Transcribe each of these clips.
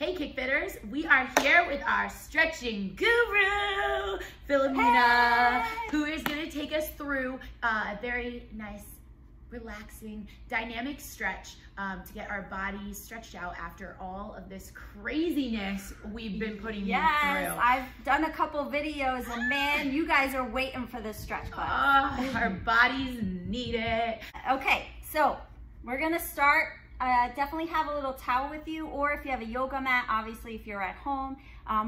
Hey KickFitters, we are here with our stretching guru, Philomena, who is going to take us through a very nice, relaxing, dynamic stretch to get our bodies stretched out after all of this craziness we've been putting you through. Yes, I've done a couple videos and man, you guys are waiting for this stretch class. Our bodies need it. Okay, so we're going to start. Definitely have a little towel with you, or if you have a yoga mat, obviously if you're at home,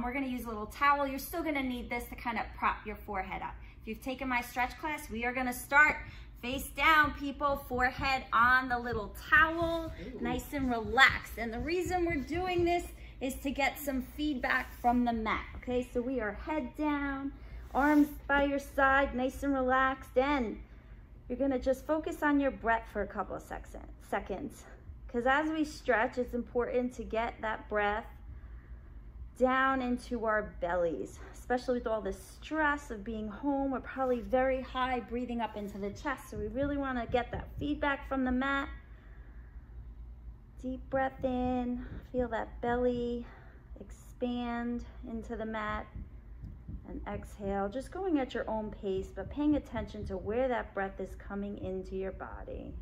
we're going to use a little towel. You're still going to need this to kind of prop your forehead up. If you've taken my stretch class, we are going to start face down, people, forehead on the little towel, nice and relaxed. And the reason we're doing this is to get some feedback from the mat. Okay, so we are head down, arms by your side, nice and relaxed, and you're going to just focus on your breath for a couple of seconds. Because as we stretch, it's important to get that breath down into our bellies, especially with all the stress of being home. We're probably very high breathing up into the chest, so we really want to get that feedback from the mat. Deep breath in, feel that belly expand into the mat, and exhale, just going at your own pace, but paying attention to where that breath is coming into your body.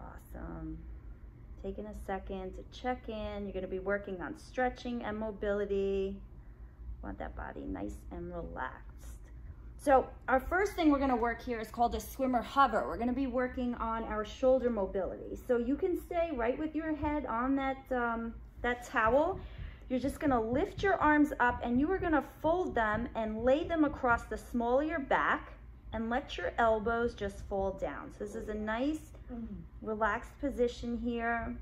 Awesome. Taking a second to check in. You're going to be working on stretching and mobility. Want that body nice and relaxed. So our first thing we're going to work here is called a swimmer hover. We're going to be working on our shoulder mobility. So you can stay right with your head on that towel. You're just going to lift your arms up and you are going to fold them and lay them across the small of your back and let your elbows just fall down. So this is a nice relaxed position here.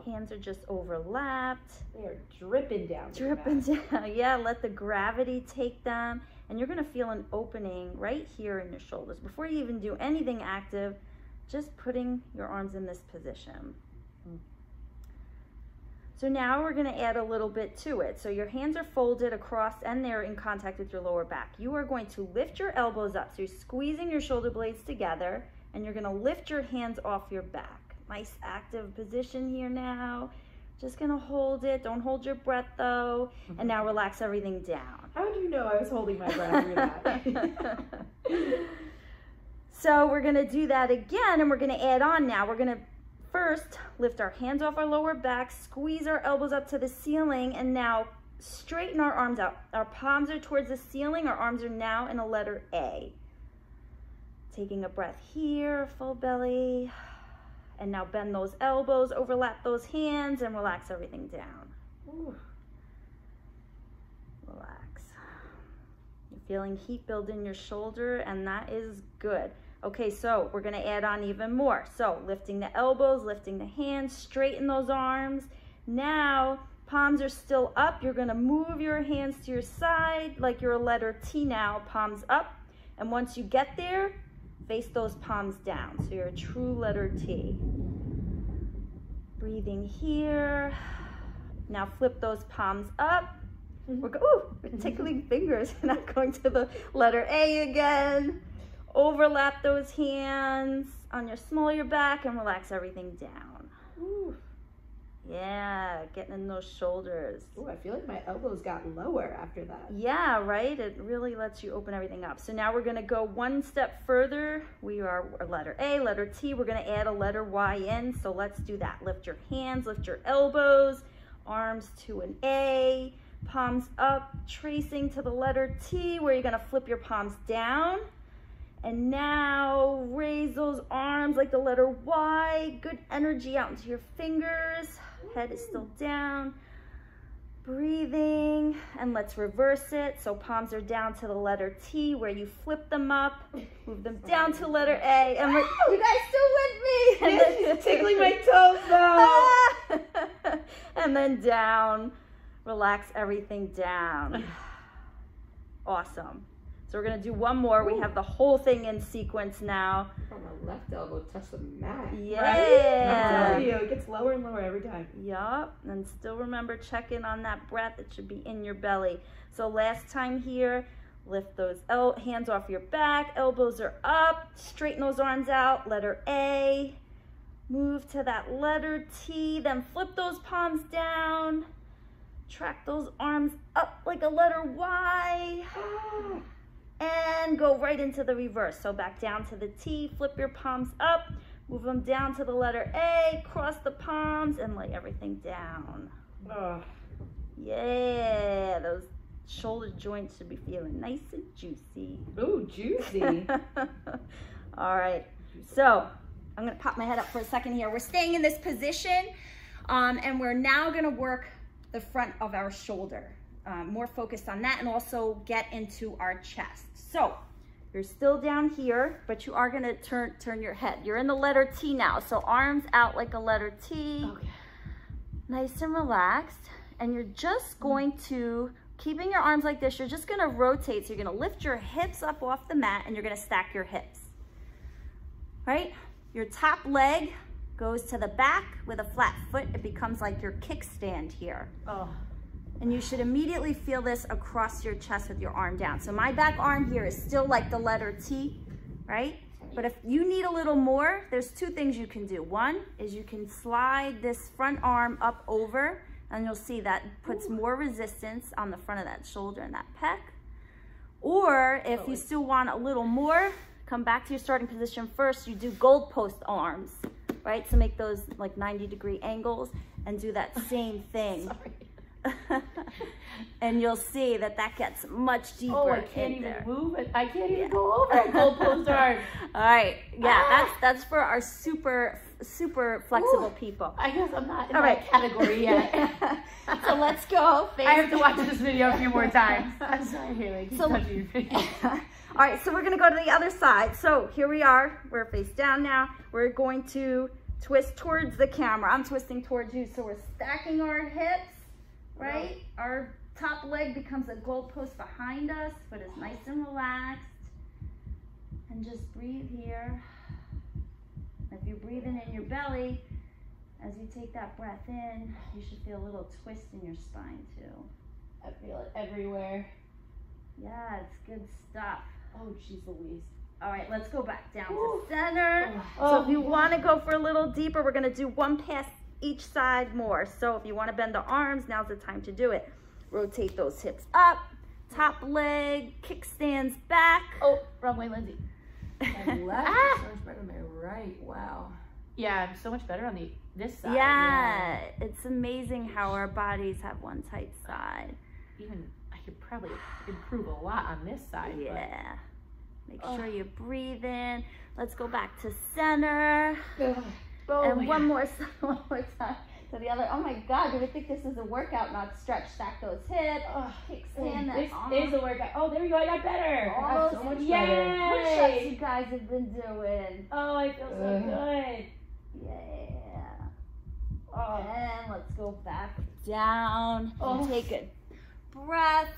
Hands are just overlapped. They are dripping down. Dripping down. Yeah, let the gravity take them. And you're going to feel an opening right here in your shoulders. Before you even do anything active, just putting your arms in this position. So now we're going to add a little bit to it. So your hands are folded across and they're in contact with your lower back. You are going to lift your elbows up. So you're squeezing your shoulder blades together and you're going to lift your hands off your back. Nice active position here now. Just going to hold it. Don't hold your breath though. And now relax everything down. How did you know I was holding my breath through that? So we're going to do that again and we're going to add on now. We're going to first lift our hands off our lower back, squeeze our elbows up to the ceiling, and now straighten our arms out. Our palms are towards the ceiling. Our arms are now in a letter A. Taking a breath here, full belly. And now bend those elbows, overlap those hands, and relax everything down. Ooh. Relax. You're feeling heat build in your shoulder, and that is good. Okay, so we're going to add on even more. So lifting the elbows, lifting the hands, straighten those arms. Now, palms are still up. You're going to move your hands to your side like you're a letter T now, palms up. And once you get there, face those palms down. So you're a true letter T. Breathing here. Now flip those palms up. We're tickling fingers. Not going to the letter A again. Overlap those hands on your small of your back and relax everything down. Ooh. Yeah, getting in those shoulders. Ooh, I feel like my elbows got lower after that. Yeah, right? It really lets you open everything up. So now we're going to go one step further. We are a letter A, letter T. We're going to add a letter Y in. So let's do that. Lift your hands, lift your elbows, arms to an A, palms up, tracing to the letter T, where you're going to flip your palms down. And now raise those arms like the letter Y. Good energy out into your fingers. Head is still down. Breathing. And let's reverse it. So palms are down to the letter T where you flip them up. Move them down to letter A. And you guys still with me? Yes, tickling my toes though. And then down. Relax everything down. Awesome. So we're going to do one more. We have the whole thing in sequence now. From my left elbow touch the mat. Yeah. Right? It gets lower and lower every time. Yup. And still remember, check in on that breath. It should be in your belly. So last time here, lift those hands off your back. Elbows are up. Straighten those arms out. Letter A. Move to that letter T, then flip those palms down. Track those arms up like a letter Y. And go right into the reverse. So back down to the T, flip your palms up, move them down to the letter A, cross the palms, and lay everything down. Yeah, those shoulder joints should be feeling nice and juicy. Ooh, juicy. All right, so I'm gonna pop my head up for a second here. We're staying in this position, and we're now gonna work the front of our shoulder. More focused on that, and also get into our chest. So you're still down here, but you are gonna turn your head. You're in the letter T now, so arms out like a letter T. Okay. Nice and relaxed. And you're just going to, keeping your arms like this, you're just gonna rotate. So you're gonna lift your hips up off the mat and you're gonna stack your hips, right? Your top leg goes to the back with a flat foot. It becomes like your kickstand here. And you should immediately feel this across your chest with your arm down. So my back arm here is still like the letter T, right? But if you need a little more, there's two things you can do. One is you can slide this front arm up over, and you'll see that puts more resistance on the front of that shoulder and that pec. Or if you still want a little more, come back to your starting position first. You do goalpost arms, right? So make those like 90-degree angles and do that same thing. And you'll see that that gets much deeper. Oh, I can't even move it. I can't even go over a goalpost arm. All right, yeah, that's for our super flexible people. I guess I'm not in that category yet. So let's go. I have to watch this video a few more times. I'm sorry, Haley. Keep touching your face. All right, so we're gonna go to the other side. So here we are. We're face down now. We're going to twist towards the camera. I'm twisting towards you. So we're stacking our hips. Right? Our top leg becomes a goalpost behind us, but it's nice and relaxed. And just breathe here. If you're breathing in your belly, as you take that breath in, you should feel a little twist in your spine too. I feel it everywhere. Yeah, it's good stuff. Oh, jeez Louise. All right, let's go back down to center. So if you want to go for a little deeper, we're going to do one pass each side more. So if you want to bend the arms, now's the time to do it. Rotate those hips up, top leg, kickstands back. Oh, wrong way, Lindsay. My left is so much better than my right. Wow. Yeah, I'm so much better on this side. Yeah, it's amazing how our bodies have one tight side. Even I could probably improve a lot on this side. Yeah. Make sure you breathe in. Let's go back to center. And one more time to the other. Oh my God, you would think this is a workout, not stretch. Stack those hips. Kickstand that arm. This is a workout. Oh, there we go. I got better. All those so much push-ups you guys have been doing. Oh, I feel so good. Yeah. And let's go back down. Take a breath.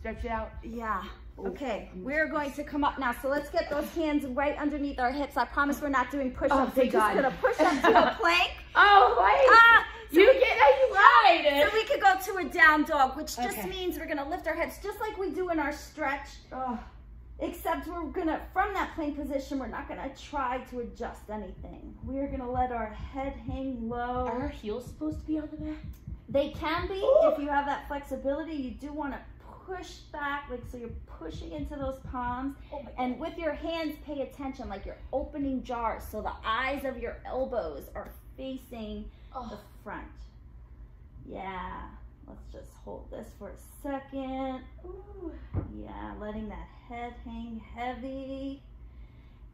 Stretch it out. Yeah. Okay, we're going to come up now. So let's get those hands right underneath our hips. I promise we're not doing push-ups. We're just going to push up to a plank. You lied. So we could go to a down dog, which just means we're going to lift our hips just like we do in our stretch. Except we're going to, from that plank position, we're not going to try to adjust anything. We're going to let our head hang low. Are our heels supposed to be on the mat? They can be if you have that flexibility. You do want to push back, like so you're pushing into those palms, and with your hands pay attention, like you're opening jars, so the eyes of your elbows are facing the front. Yeah, let's just hold this for a second. Yeah, letting that head hang heavy,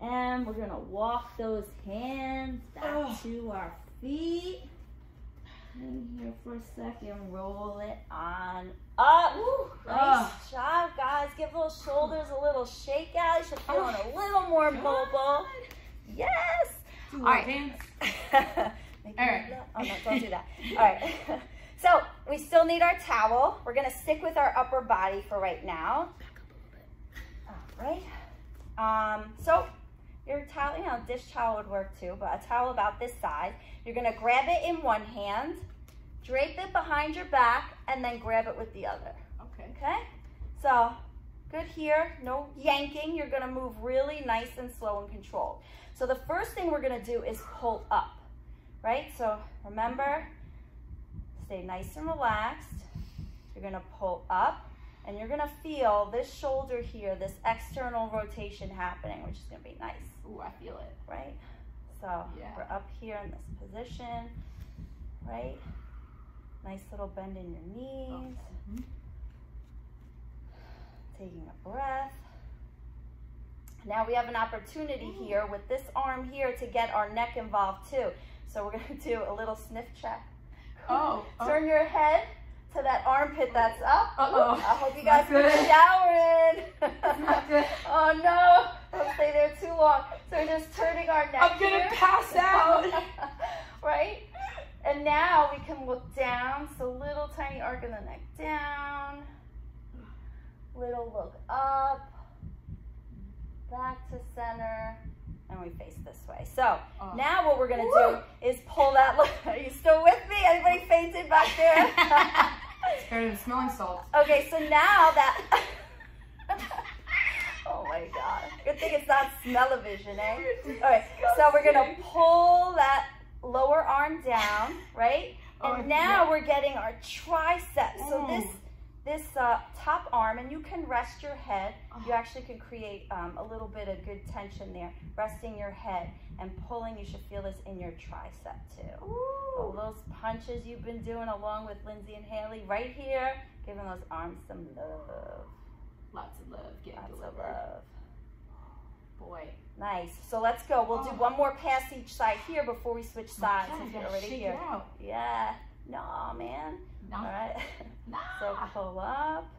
and we're gonna walk those hands back to our feet. In here for a second, roll it on up. Nice job, guys. Give those shoulders a little shake out. You should feel a little more mobile. Yes. All right. All right. Oh no, don't do that. All right. So we still need our towel. We're gonna stick with our upper body for right now. All right. So your towel, you know, dish towel would work too, but a towel about this size. You're gonna grab it in one hand, drape it behind your back, and then grab it with the other. Okay? So Good here, no yanking. You're gonna move really nice and slow and controlled. So the first thing we're gonna do is pull up, right? So remember, stay nice and relaxed. You're gonna pull up and you're gonna feel this shoulder here, this external rotation happening, which is gonna be nice. Ooh, I feel it. Right? So we're up here in this position, right? Nice little bend in your knees. Taking a breath. Now we have an opportunity here with this arm here to get our neck involved too. So we're gonna do a little sniff check. Turn your head to that armpit that's up. I hope you guys are showering. Oh no, don't stay there too long. So we're just turning our neck. I'm gonna pass out. Right? And now we can look down. So little tiny arc in the neck down. Little look up. Back to center. And we face this way. So now what we're gonna do is pull that. Are you still with me? Anybody fainted back there? It's better than smelling salt. Okay, so now that. Oh my God. Good thing it's not smell-o-vision, eh? All right, so we're gonna pull that lower arm down, right? And now we're getting our triceps. So this top arm, and you can rest your head. You actually can create a little bit of good tension there. Resting your head and pulling, you should feel this in your tricep too. All those punches you've been doing along with Lindsay and Haley right here, giving those arms some love. Lots of love, Lots of love. Boy. Nice. So let's go. We'll do one more pass each side here before we switch sides. If you're already here. Yeah. No, man. No. All right. No. So pull up.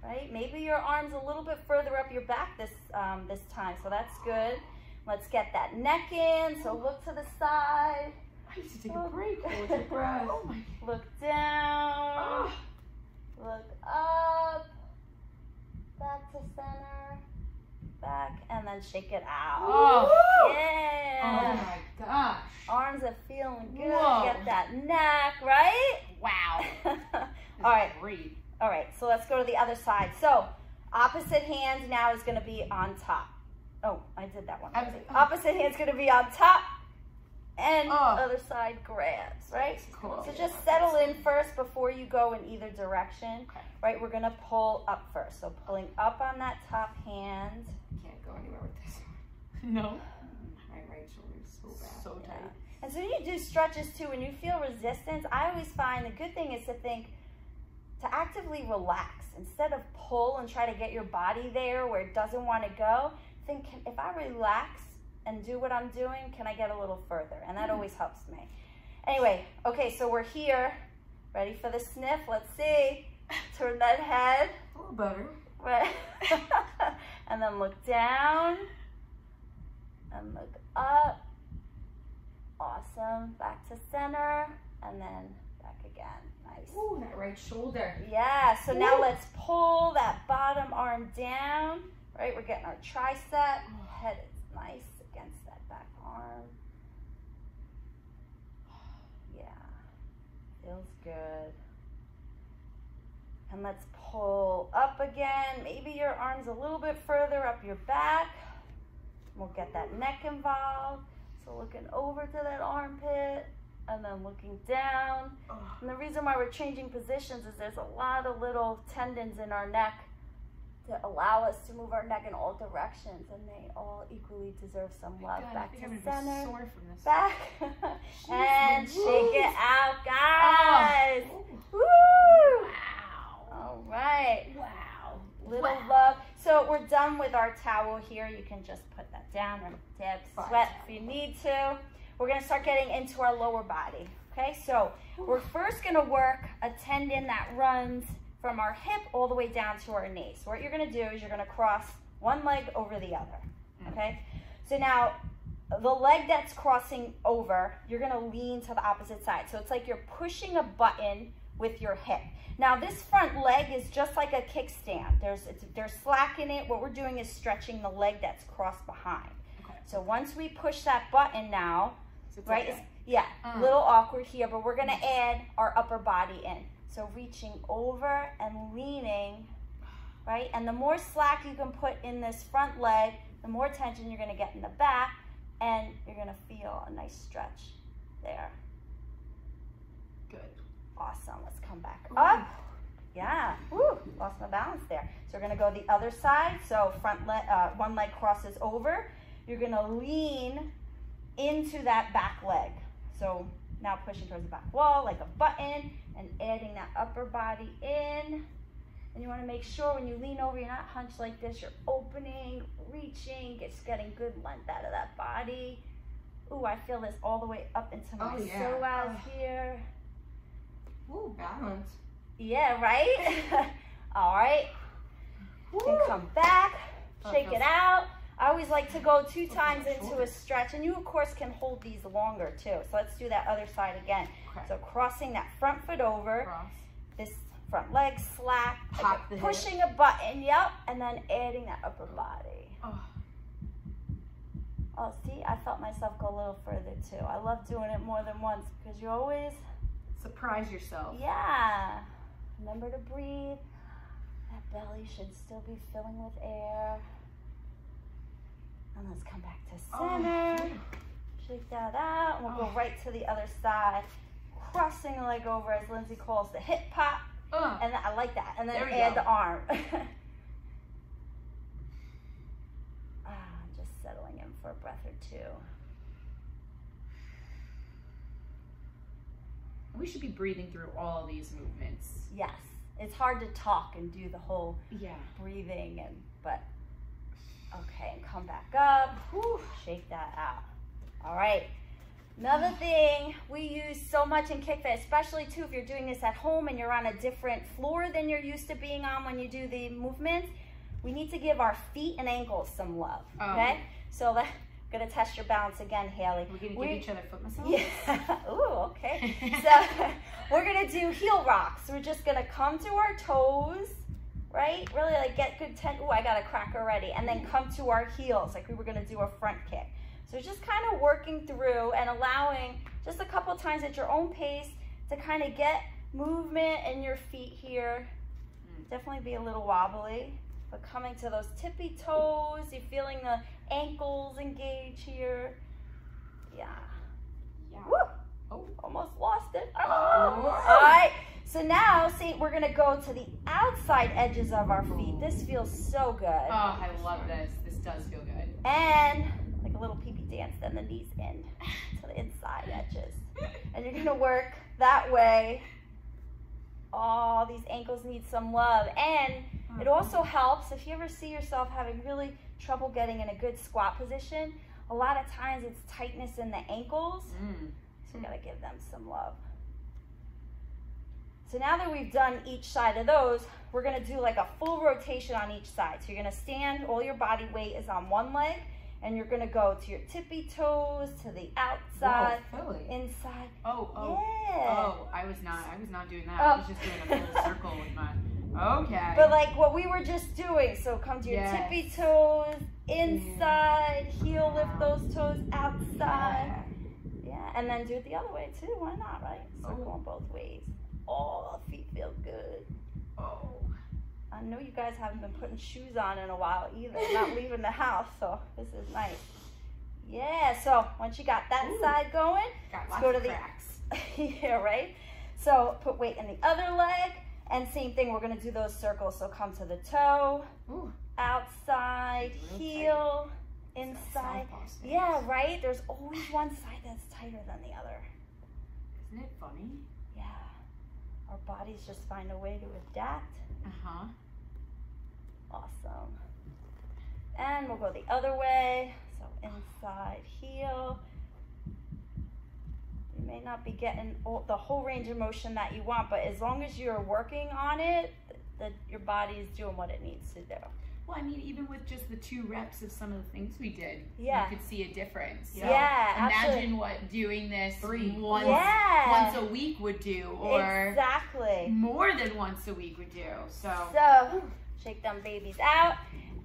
Right. Maybe your arms a little bit further up your back this time. So that's good. Let's get that neck in. So look to the side. I need to take a break. Hold your breath. Oh my. Look down. Look up. Back to center. Back, and then shake it out. Yeah. Oh my gosh. Arms are feeling good. Get that neck, right? Wow. All right. Great. All right, so let's go to the other side. So opposite hand now is going to be on top. Oh, I did that one. Opposite hand's going to be on top, and other side grabs, right? Cool. So just settle in first before you go in either direction. Okay. Right, we're going to pull up first. So pulling up on that top hand. Can't go anywhere with this one. No. My right shoulder is so bad. So tight. Yeah. And so when you do stretches too, when you feel resistance, I always find the good thing is to think, to actively relax. Instead of pull and try to get your body there where it doesn't want to go, think, if I relax and do what I'm doing, can I get a little further? And that always helps me. Anyway, okay, so we're here. Ready for the sniff? Let's see. Turn that head. A little better. Right. And then look down. And look up. Awesome. Back to center. And then back again. Nice. Ooh, that right shoulder. Yeah, so now let's pull that bottom arm down. Right, we're getting our tricep. Head is nice against that back arm. Yeah, feels good. And let's pull up again. Maybe your arms a little bit further up your back. We'll get that neck involved. So looking over to that armpit and then looking down. And the reason why we're changing positions is there's a lot of little tendons in our neck to allow us to move our neck in all directions, and they all equally deserve some love. Back to center, back, and shake it out, guys. Woo! Wow. All right. Wow. Little love. So we're done with our towel here. You can just put that down or dab sweat if you need to. We're gonna start getting into our lower body. Okay, so we're first gonna work a tendon that runs from our hip all the way down to our knee. So what you're gonna do is you're gonna cross one leg over the other, okay? So now, the leg that's crossing over, you're gonna lean to the opposite side. So it's like you're pushing a button with your hip. Now this front leg is just like a kickstand. There's slack in it. What we're doing is stretching the leg that's crossed behind. Okay. So once we push that button now, right? Okay. Yeah, a little awkward here, but we're gonna add our upper body in. So reaching over and leaning right? And the more slack you can put in this front leg, the more tension you're gonna get in the back, and you're gonna feel a nice stretch there. Good. Awesome, let's come back up. Yeah, woo, lost my balance there. So we're gonna go the other side. So front leg, one leg crosses over. You're gonna lean into that back leg. So now pushing towards the back wall like a button and adding that upper body in. And you wanna make sure when you lean over, you're not hunched like this, you're opening, reaching, just getting good length out of that body. Ooh, I feel this all the way up into my psoas here. Ooh, balance. Yeah, right? All right. And come back, shake it out. I always like to go 2 times into a stretch, and you of course can hold these longer too. So let's do that other side again. Okay. So crossing that front foot over, this front leg slack, Pop the pushing a button, yep, and then adding that upper body. Oh, see, I felt myself go a little further too. I love doing it more than once because you always surprise yourself. Yeah. Remember to breathe. That belly should still be filling with air. And let's come back to center. Shake that out. And we'll go right to the other side. Crossing the leg over, as Lindsay calls the hip pop. And I like that. And then add the arm. Just settling in for a breath or two. We should be breathing through all of these movements. Yes. It's hard to talk and do the whole breathing, but okay, and come back up. Whew, shake that out. All right. Another thing we use so much in KickFIT, especially too if you're doing this at home and you're on a different floor than you're used to being on when you do the movements, we need to give our feet and ankles some love, okay? So I'm gonna test your balance again, Haley. We're gonna give each other foot massage? Yeah. Ooh, okay. So we're gonna do heel rocks. We're just gonna come to our toes, right? Really like get good tension. Ooh, I got a crack already. And then come to our heels, like we were gonna do a front kick. So just kind of working through and allowing just a couple times at your own pace to kind of get movement in your feet here. Definitely be a little wobbly, but coming to those tippy toes, you're feeling the ankles engage here. Yeah. Woo! Oh, almost lost it. Oh. All right. So now, see, we're gonna go to the outside edges of our feet. This feels so good. Oh, I love this. This does feel good. And like a little pee-pee dance, then the knees in to the inside edges. And you're gonna work that way. Oh, these ankles need some love. And it also helps if you ever see yourself having really trouble getting in a good squat position. A lot of times it's tightness in the ankles. So you gotta give them some love. So now that we've done each side of those, we're gonna do like a full rotation on each side. So you're gonna stand, all your body weight is on one leg, and you're gonna go to your tippy toes, to the outside, inside. Yeah. Oh, I was not doing that. I was just doing a full circle with my, okay. But like what we were just doing, so come to your tippy toes, inside, heel lift those toes, outside. Yeah, and then do it the other way too, why not, right? Circle on both ways. Oh, the feet feel good. Oh. I know you guys haven't been putting shoes on in a while either. Not leaving the house, so this is nice. Yeah, so once you got that side going, let's go to the cracks. Yeah, right? So put weight in the other leg, and same thing, we're gonna do those circles. So come to the toe, outside, heel, inside. Yeah, right? There's always one side that's tighter than the other. Isn't it funny? Yeah. Our bodies just find a way to adapt. Awesome. And we'll go the other way. So inside heel. You may not be getting the whole range of motion that you want, but as long as you're working on it, your body is doing what it needs to do. Well, I mean, even with just the 2 reps of some of the things we did, you could see a difference. So imagine what doing this once a week would do, or more than once a week would do. So shake them babies out,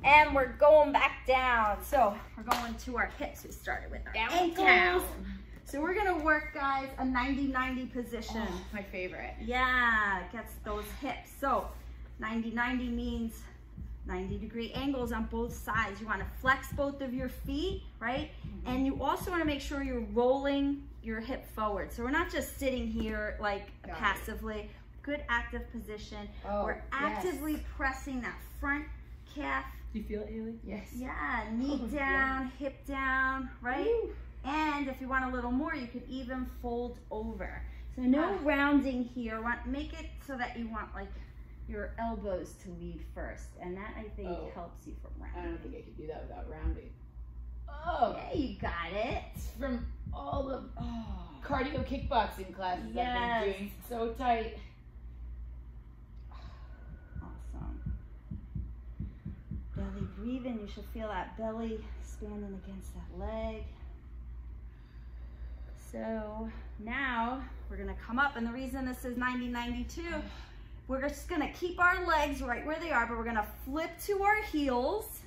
and we're going back down. So we're going to our hips. We started with our ankles. So we're gonna work, guys, a 90-90 position. Oh, my favorite. Yeah, gets those hips. So 90-90 means 90-degree angles on both sides. You want to flex both of your feet, right? And you also want to make sure you're rolling your hip forward. So we're not just sitting here like passively. Good active position. We're actively pressing that front calf. Do you feel it, Haley? Yes. Yeah, knee down, hip down, right? Woo. And if you want a little more, you could even fold over. So no rounding here. Make it so that you want like your elbows to lead first, and that I think helps you from rounding. I don't think I could do that without rounding. Yeah, you got it. From all the cardio kickboxing classes I've been doing. So tight. Awesome. Belly breathing. You should feel that belly expanding against that leg. So now we're gonna come up, and the reason this is 90-92, we're just gonna keep our legs right where they are, but we're gonna flip to our heels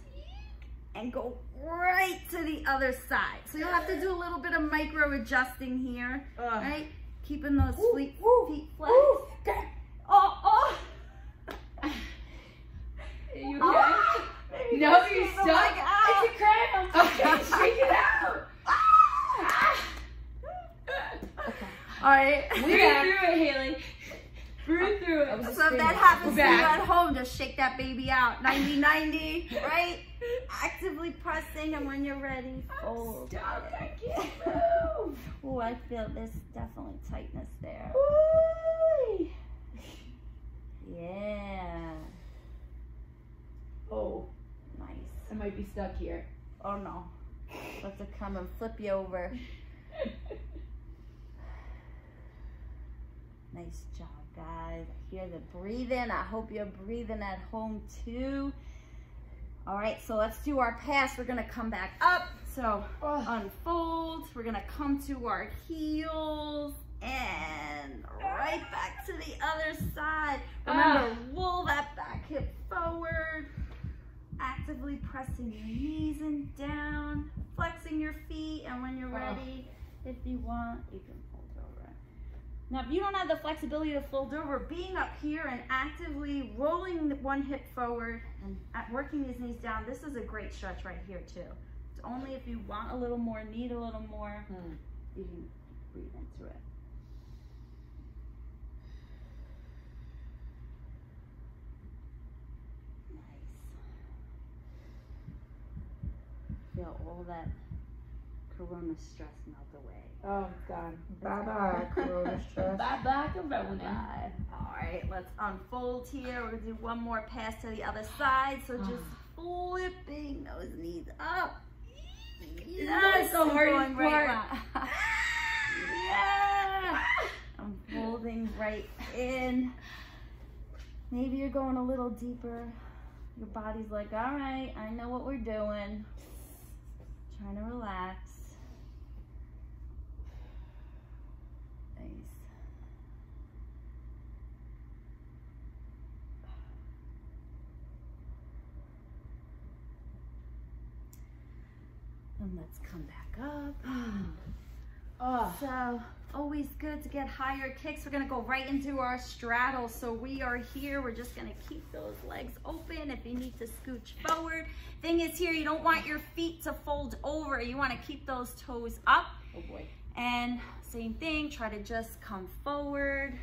and go right to the other side. So you'll have to do a little bit of micro adjusting here, right? Keeping those feet flexed. You okay? No, you're stuck. It's a cramp. Okay, shake it out. All right. Breathe through it, Haley. Breathe through it. So if that happens to you at home, just shake that baby out. 90-90, right? Actively pressing, and when you're ready, fold. Stop, I can't move. Oh, I feel there's definitely tightness there. Ooh. Yeah. Oh, Nice. I might be stuck here. Oh no. Let's come and flip you over. Nice job, guys. I hear the breathing. I hope you're breathing at home too. All right, so let's do our pass. We're gonna come back up. So unfold. We're gonna come to our heels and right back to the other side. Remember, roll that back hip forward. Actively pressing your knees and down, flexing your feet, and when you're ready, if you want, you can fold over. Now, if you don't have the flexibility to fold over, being up here and actively rolling one hip forward and working these knees down, this is a great stretch right here too. It's only if you want a little more, need a little more, you can breathe into it. Feel all that corona stress melt away. Oh, God. Bye-bye, corona stress. Bye-bye, corona. All right, let's unfold here. We're gonna do one more pass to the other side. So just flipping those knees up. That's the hardest part. Yeah. I'm folding right in. Maybe you're going a little deeper. Your body's like, all right, I know what we're doing. Trying to relax. Nice. And let's come back up. So always good to get higher kicks. We're gonna go right into our straddle. So we are here. We're just gonna keep those legs open. If you need to scooch forward. Thing is here, you don't want your feet to fold over. You wanna keep those toes up. Oh boy. And same thing, try to just come forward.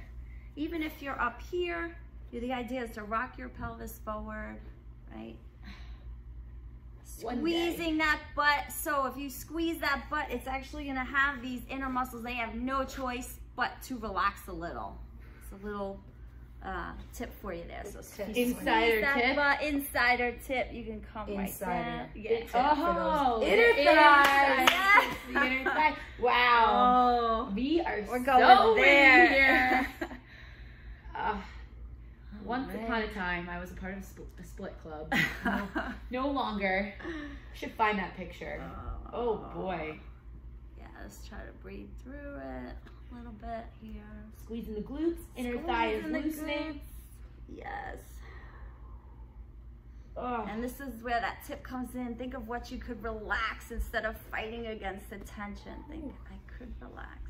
Even if you're up here, the idea is to rock your pelvis forward, right? Squeezing that butt. So if you squeeze that butt, it's actually gonna have these inner muscles. They have no choice but to relax a little. It's a little tip for you there. So insider tip. Butt, insider tip. You can come right down. Inner thigh. The inner thigh. Wow. We're going there. Here. Once upon a time, I was a part of a split club. No longer. Should find that picture. Oh boy. Yeah, let's try to breathe through it a little bit here. Squeezing the glutes. Inner thigh is loosening. Yes. And this is where that tip comes in. Think of what you could relax instead of fighting against the tension. Think, I could relax.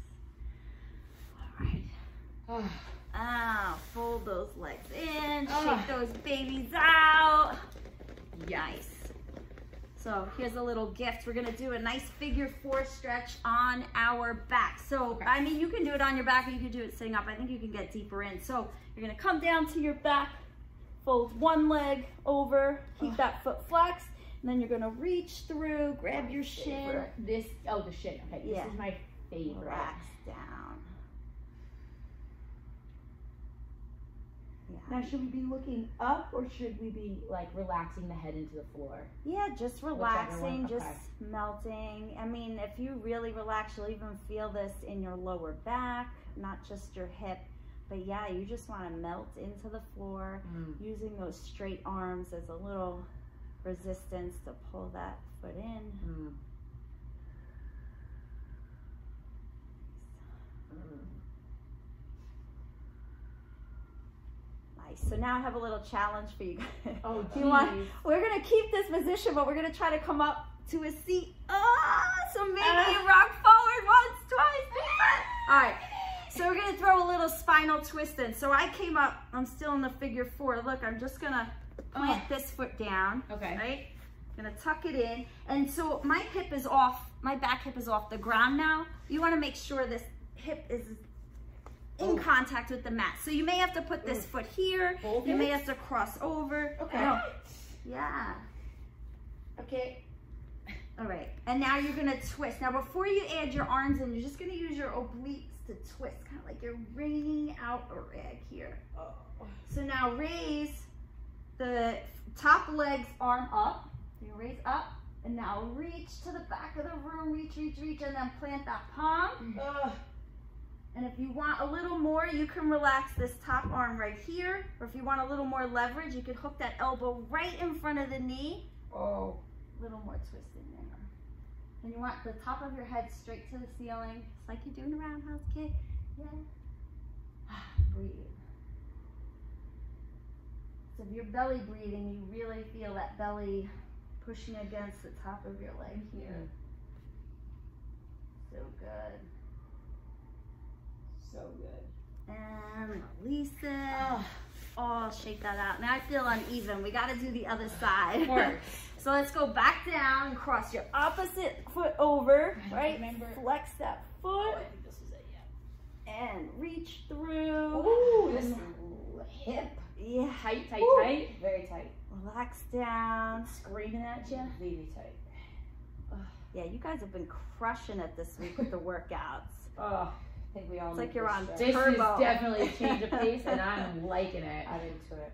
All right. Fold those legs in, shake those babies out. nice. So here's a little gift. We're gonna do a nice figure 4 stretch on our back. So, I mean, you can do it on your back or you can do it sitting up. I think you can get deeper in. So you're gonna come down to your back, fold one leg over, keep that foot flexed, and then you're gonna reach through, grab your shin. The shin, okay, this is my favorite. Relax down. Now, should we be looking up or should we be like relaxing the head into the floor? Yeah, just relaxing, just melting. I mean, if you really relax, you'll even feel this in your lower back, not just your hip. But yeah, you just want to melt into the floor, using those straight arms as a little resistance to pull that foot in. So now I have a little challenge for you guys. Oh, we're gonna keep this position, but we're gonna try to come up to a seat. So maybe you rock forward once, twice, 3 times. All right. So we're gonna throw a little spinal twist in. So I came up. I'm still in the figure 4. Look, I'm just gonna plant this foot down. Okay. Right. Gonna tuck it in, and so my hip is off. My back hip is off the ground now. You want to make sure this hip is in contact with the mat. So you may have to put this foot here. You may have to cross over. Okay. No. Yeah. Okay. All right. And now you're going to twist. Now before you add your arms in, you're just going to use your obliques to twist, kind of like you're wringing out a rag here. So now raise the top leg's arm up. You raise up. And now reach to the back of the room. Reach, reach, reach. And then plant that palm. And if you want a little more, you can relax this top arm right here. Or if you want a little more leverage, you can hook that elbow right in front of the knee. A little more twist in there. And you want the top of your head straight to the ceiling. It's like you're doing a roundhouse kick. Yeah. Breathe. So if you're belly breathing, you really feel that belly pushing against the top of your leg here. So good. So good. And release it. Oh, shake that out. Now I feel uneven. We got to do the other side. So let's go back down and cross your opposite foot over. Right? Flex that foot. I think this is it, And reach through. Ooh, this hip. Yeah. Tight, tight, tight. Very tight. Relax down. Screaming at you. Really tight. Yeah, you guys have been crushing it this week with the workouts. I think we all. It's like you're on this turbo. Is definitely a change of pace, and I'm liking it. I'm into it.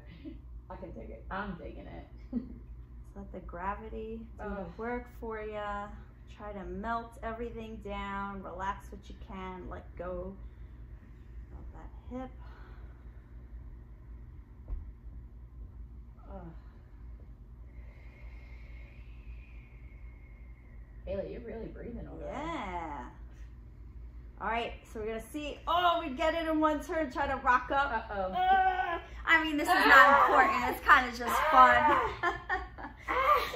I can dig it. I'm digging it. Just let the gravity do the work for you. Try to melt everything down. Relax what you can. Let go of that hip. Haley, you're really breathing over there. Yeah. All right, so we're gonna see. Oh, we get it in one turn. Try to rock up. I mean, this is not important. It's kind of just fun.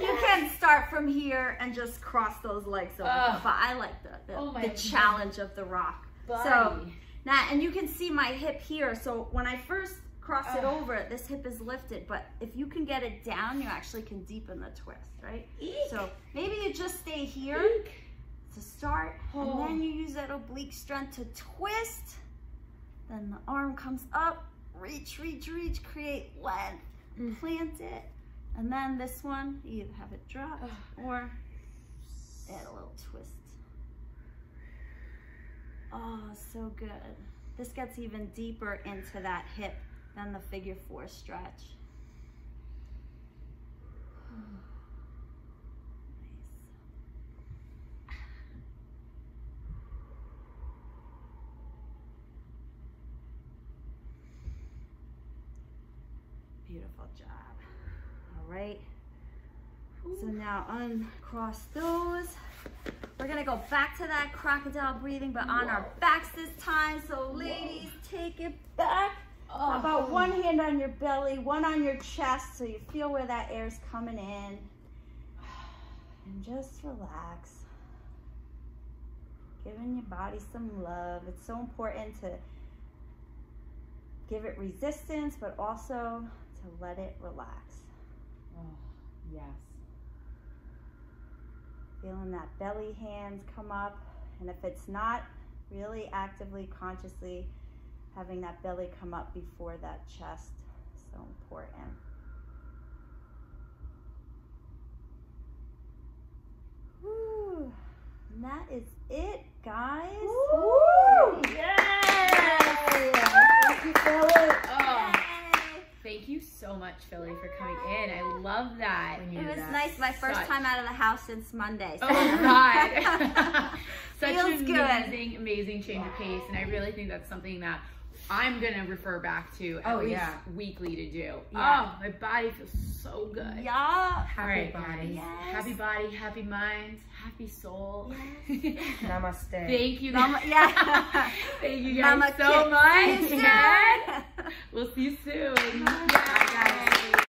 You can start from here and just cross those legs over. But I like the challenge of the rock. So now, and you can see my hip here. So when I first cross it over, this hip is lifted. But if you can get it down, you actually can deepen the twist, right? So maybe you just stay here. To start, and then you use that oblique strength to twist. Then the arm comes up, reach, reach, reach, create length, plant it, and then this one, you either have it drop or add a little twist. Oh, so good. This gets even deeper into that hip than the figure 4 stretch. Beautiful job. All right. So now uncross those. We're gonna go back to that crocodile breathing, but on our backs this time. So ladies, take it back. How about one hand on your belly, one on your chest, so you feel where that air's coming in. And just relax. Giving your body some love. It's so important to give it resistance, but also to let it relax. Yes. Feeling that belly hands come up. And if it's not, really actively, consciously having that belly come up before that chest. So important. Woo. And that is it, guys. Woo! Yay! Thank you, Philly. Oh. Thank you so much, Philly, for coming in. I love that. It was nice. My first time out of the house since Monday. So. Oh, God. Such Feels an good. amazing, amazing change of pace. And I really think that's something that I'm going to refer back to at least weekly to do. Yeah. Oh, my body feels so good. Yeah. Happy All right, body. Yes. Happy body, happy mind, happy soul. Yes. Namaste. Thank you. Yeah. Thank you guys Mama so kiss. much. Kiss. And we'll see you soon. Bye, guys.